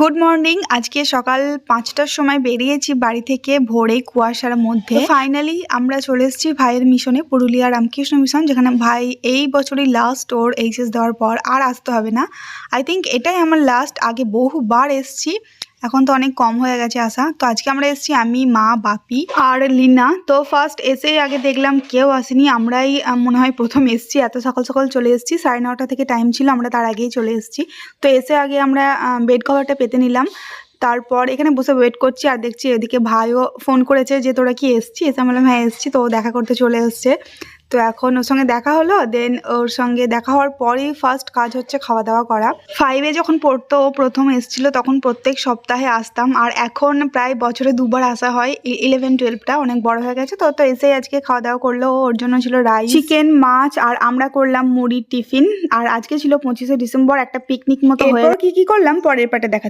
Good morning. আজকে সকাল 5টার সময় বেরিয়েছি বাড়ি থেকে ভোরে কুয়াশার মধ্যে। ফাইনালি আমরা চলে এসেছি ভাইয়ের মিশনে, পুরুলিয়া রামকৃষ্ণ মিশন, যেখানে ভাই এই বছরই লাস্ট ওর এইচএস দেওয়ার পর আর আসতে হবে না। আই থিঙ্ক এটাই আমার লাস্ট। আগে বহুবার এসেছি, এখন তো অনেক কম হয়ে গেছে আসা। তো আজকে আমরা এসেছি আমি, মা, বাপি আর লিনা। তো ফার্স্ট এসেই আগে দেখলাম কেউ আসেনি, আমরাই মনে হয় প্রথম এসেছি। এত সকাল সকাল চলে এসেছি, 9:30 থেকে টাইম ছিল, আমরা তার আগেই চলে এসেছি। তো এসে আগে আমরা বেড কভারটা পেতে নিলাম, তারপর এখানে বসে ওয়েট করছি। আর দেখছি এদিকে ভাইও ফোন করেছে যে তোরা কি এসছি। এসে বললাম হ্যাঁ এসছি। তো ও দেখা করতে চলে এসছে। তো এখন ওর সঙ্গে দেখা হলো, দেন ওর সঙ্গে দেখা হওয়ার পরেই ফার্স্ট কাজ হচ্ছে খাওয়া দাওয়া করা। 5-এ যখন পড়তো ও প্রথম এসেছিলো, তখন প্রত্যেক সপ্তাহে আসতাম, আর এখন প্রায় বছরে 2বার আসা হয়। 11-12টা অনেক বড় হয়ে গেছে। তো এসেই আজকে খাওয়া দাওয়া করলো। ওর জন্য ছিল রাইস, চিকেন, মাছ, আর আমরা করলাম মুড়ির টিফিন। আর আজকে ছিল 25শে ডিসেম্বর, একটা পিকনিক মতো হয়ে। এরপর কি করলাম পরের পার্টে দেখা